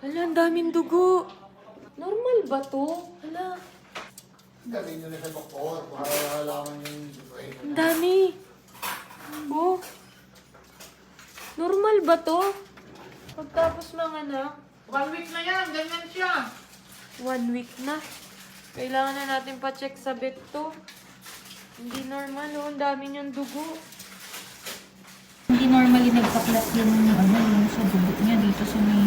Hala, ang daming dugo. Normal ba to? Hala, Galing nyo na sa doktor para malaman yung ang dami. Oh. Normal ba to? Pagtapos mga anak, 1 week na yan, ganyan siya. 1 week na. Kailangan na natin pa-check sa vet to. Hindi normal, oh. Ang dami niyang dugo. Hindi normally nagpa-class yung yung sa dugo niya dito sa may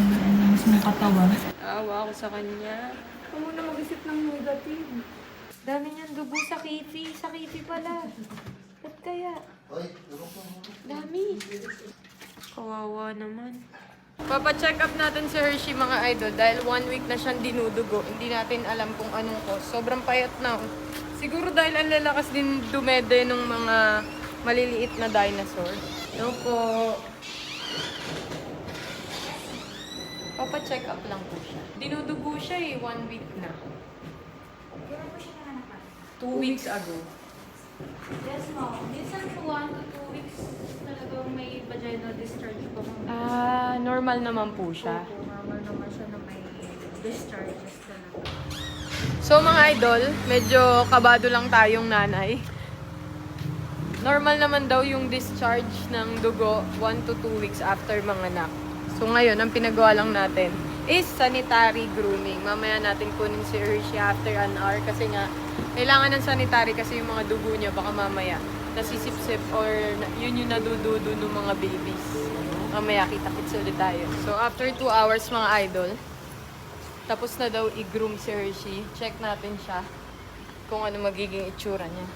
mismong katawan. Awa ako sa kanya. Huwag mo na mag-isip ng negative. Dami niyang dugo sa kifi. Sa kifi pala. Ba't kaya? Hoy, lurok mo. Dami. Kawawa naman. Papacheck up natin si Hershey mga idol dahil 1 week na siyang dinudugo. Hindi natin alam kung anong cause. Sobrang payat na. Siguro dahil ang lalakas din dumede ng mga maliliit na dinosaur. Ano po? Papacheck up lang po siya. Dinudugo siya 1 week na. Kailan po siya nanganak? 2 weeks ago. Yes, ma'am. Minsan po 1 to 2 weeks talagang may vaginal discharge po. Normal naman po siya. Opo, normal naman siya na may discharges talaga. So mga idol, medyo kabado lang tayong nanay. Normal naman daw yung discharge ng dugo 1 to 2 weeks after manganak. So ngayon, ang pinagawa lang natin is sanitary grooming. Mamaya natin kunin si Hershey after an hour kasi nga kailangan ng sanitary kasi yung mga dugo niya baka mamaya nasisipsip or yun yung nadududo ng mga babies. Mamaya kita-kits ulit tayo. So after 2 hours mga idol, tapos na daw i-groom si Hershey. Check natin siya kung ano magiging itsura niya.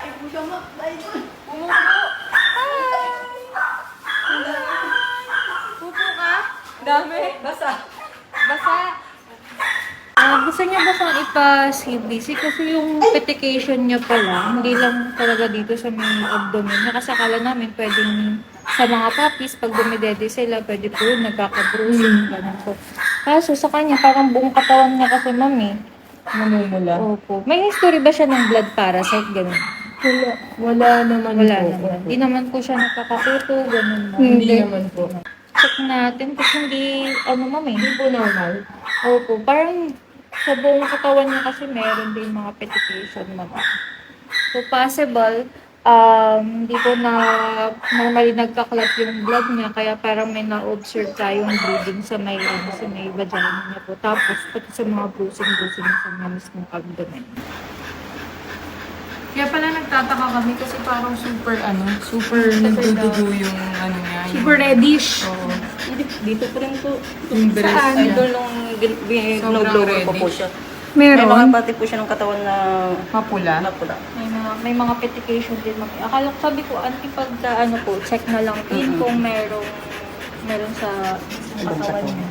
Ay, pusa mo. Ay, Pumupo! Pupo ka? Dami. Basa. Basa. Gusto niya ba siyang ipa-CBC? Kasi yung petication niya pala, hindi lang talaga dito sa may abdomen niya. Kasi akala namin pwedeng sa mga puppies, pag dumidede sila, pwede po yun, nagkaka-bruising, ganun po. Kaso sa kanya, parang buong katawan niya kasi mami. Namumula. Opo. May history ba siya ng blood parasite, ganun? Wala naman Wala po. naman. Hindi naman po siya nakakakuto, ganun mo. Hindi naman po. Check natin kasi hindi, mami. Hindi po normal. Opo, parang sa buong katawan niya kasi meron din mga petition mami. So possible, hindi po na normally nagka-clot yung blood niya, kaya parang may na-observe tayong bleeding sa may, sa may vagina niya po. Tapos pati sa mga bruising-bruising sa mga mismong abdomen. Kaya pala nagtataka kami kasi parang super nagdudugo yung ano niya. super reddish. Oo. Dito pa rin po. Yung breast Saan? niya. Doon nung binoblower ko po reddish. siya. May mga Meron. pati po siya ng katawan na Mapula. napula. May mga petition din mami. Akala ko sabi ko, pagka po, check na lang din kung meron sa katawan niya.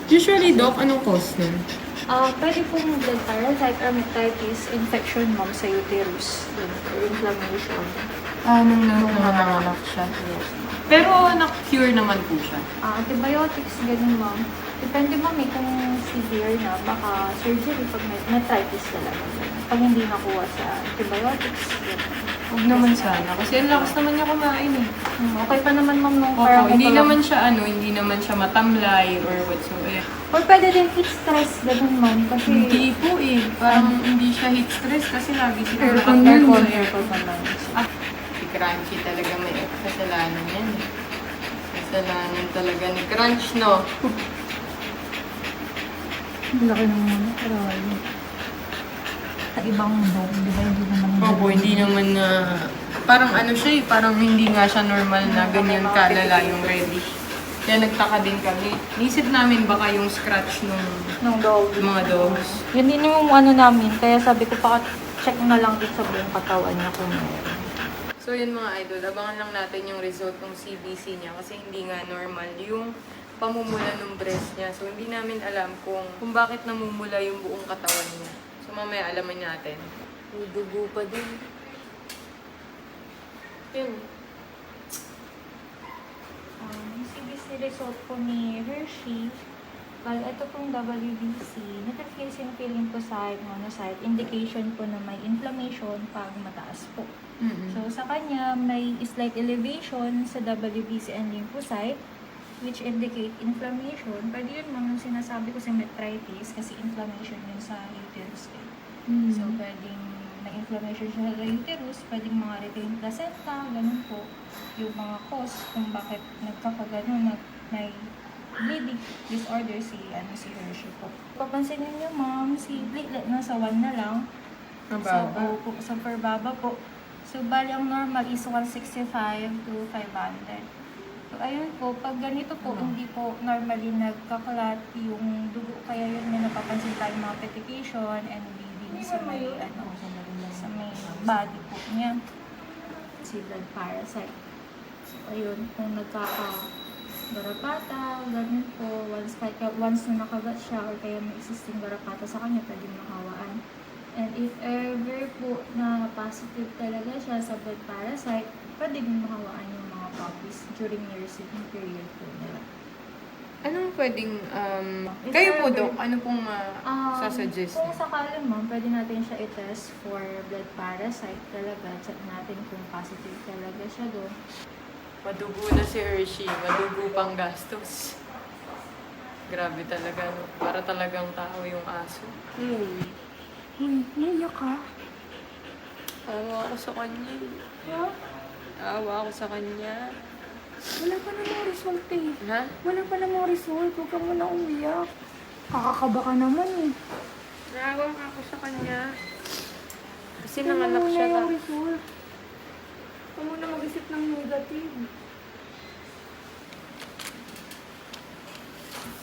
Usually, Doc, anong cause nun? Pwede pong blood parasite, dermatitis, infection ma'am sa uterus, or inflammation. Nung nanganak siya. Pero na-cure naman po siya. Antibiotics, ganun ma'am. Depende ma'am kung severe na, baka surgery pag may nephritis talaga. Pag hindi nakuha sa antibiotics, ganun. Huwag naman sana. Kasi ang lakas naman niya kumain eh. Okay pa naman ma'am nung Opo, parang hindi okay lang. hindi naman siya matamlay or whatsoever. Or pwede din heat stress, ganun ma'am. Kasi Hindi po eh. Parang hindi siya heat stress kasi lagi siya aircon naman. Si Crunchy talaga may kasalanan yan eh. Kasalanan talaga ni Crunch, no? Laki ng mga karami. Sa ibang dog, di ba? Hindi naman Opo, hindi naman na... Parang ano siya eh, parang hindi nga siya normal na ganyan kalala yung reddish. Kaya nagtaka din kami. Nisip namin baka yung scratch ng dog. mga dogs. Yun din yung namin, kaya sabi ko check na lang din sa buong katawan niya kung meron. So yun mga idol, abangan lang natin yung result ng CBC niya kasi hindi nga normal yung pamumula ng breast niya. So hindi namin alam kung bakit namumula yung buong katawan niya. So mamaya alaman natin. May dugo pa din. Yun. Yung CBC result po ni Hershey, ito pong WBC, notification feeling po site, monocyte, indication po na may inflammation pag mataas po. So sa kanya, may slight elevation sa WBC and lymphocyte, which indicate inflammation. Pwede yun ma'am, yung sinasabi ko sa metritis kasi inflammation yun sa uterus. So, pwedeng may inflammation siya sa uterus, pwedeng mga retained placenta, ganun po. Yung mga cause kung bakit nagkakaganon, may bleeding disorder si Hershey po. Papansinin niyo ma'am, si platelet nasa 1 na lang. Mababa. So, super baba po. So, bali ang normal is 165 to 500. So, ayun po, pag ganito po, hindi po normally nagkakalat yung dugo, kaya yun may napapansin tayong mga petrification and bleeding sa may, sa may body po niya. Si blood parasite. So, ayun, kung garapata, ganun po, once na nakagat siya or kaya may existing garapata sa kanya, pwedeng mahawaan. And if ever po na positive talaga siya sa blood parasite, pwedeng mahawaan yung mga puppies during nursing period po nila. Anong pwedeng, kayo po, Dok, ano pong sasuggest? Kung sakali ma'am, pwede natin siya i-test for blood parasite talaga. Check natin kung positive talaga siya doon. Madugo na si Hershey, madugo pang gastos. Grabe talaga, no? Para talagang tao yung aso. Naiyak ka? Awa ako sa kanya. Ha? Awa ako sa kanya. Wala pa namang result eh. Ha? Wala pa namang result. Huwag ka muna umiyak. Kakakaba ka naman eh. Naawa ako sa kanya. Kasi Tingnan nanganak mo siya na na. yung result. Huwag ka muna mag-isip ng negative.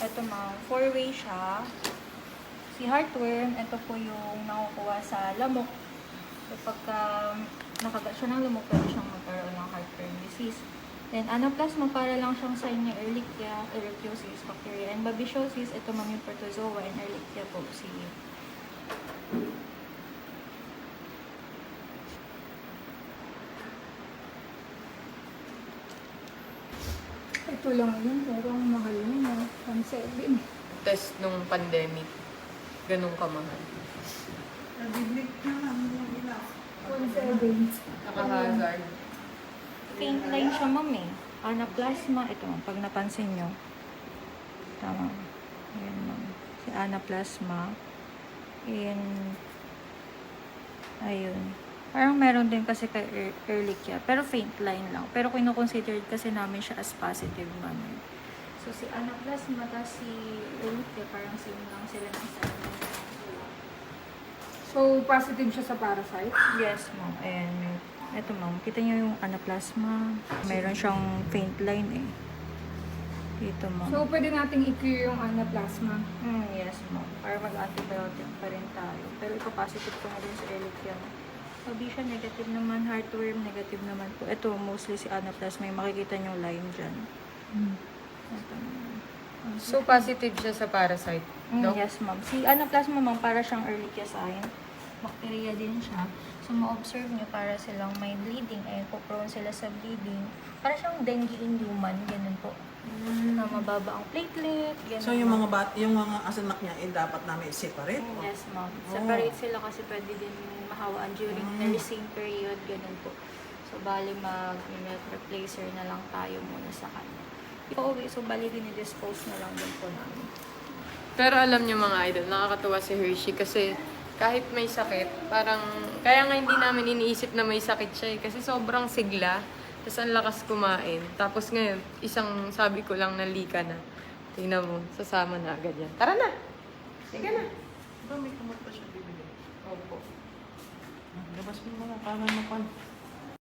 Ito ma'am, 4-way siya. Si heartworm, ito po yung nakukuha sa lamok. So pagka nakagat siya ng lamok, pwede siyang magkaroon ng heartworm disease. Then anaplasma, para lang siyang sign ng Ehrlichia, ehrlichiosis bacteria. And babesiosis, ito ma'am yung protozoa, and Ehrlichia po si Ito lang yun, pero ang mahal niya. 1.7. Test nung pandemic. Ganun kamahal. 1.7. Naka-hazard. faint line siya ma'am eh. Anaplasma, ito ma'am, pag napansin nyo. Tama. Ayan ma'am. Si anaplasma. Ayun. Parang meron din kasi kay Ehrlichia, pero faint line lang. Pero kino-consider kasi namin siya as positive ma'am. So si anaplasma at si Ehrlichia, parang same lang sila ng sana. So, positive siya sa parasite? Yes, ma'am. And eto ma'am, kita niyo yung anaplasma. Meron siyang faint line eh. Dito ma'am. So, pwede nating i-clear yung anaplasma. Yes ma'am. Para mag-antibiotic pa rin tayo. Pero ipapositive ko na rin sa Ehrlichia. Babesia, negative naman. Heartworm, negative naman po. Ito, mostly si anaplasma. Yung makikita niyo line dyan. Ito naman. So, positive siya sa parasite, no? Yes, ma'am. Si anaplasma, ma'am, para siyang Ehrlichia sign. Bacteria din siya. So, ma-observe nyo para silang may bleeding. Ayun po, prone sila sa bleeding. Para siyang dengue in human. Ganun po. Na mababa ang platelet. Ganun So yung ma'am. yung mga asanak niya, dapat namin i-separate. Yes, ma'am. Separate sila kasi pwede din mahawaan during nursing period. Ganun po. So, bali mag-milk replacer na lang tayo muna sa kanya. Ipauwi, so bali din-dispose na lang din po namin. Pero alam niyo mga idol, nakakatuwa si Hershey kasi kahit may sakit, parang, kaya nga hindi namin iniisip na may sakit siya eh, kasi sobrang sigla, tapos ang lakas kumain. Tapos ngayon, isang sabi ko lang nalika na. Tingnan mo, sasama na agad yan. Tara na! Sige na! Diba may kamot pa siya bibili? Opo. Labas mo mga kanan mo pan.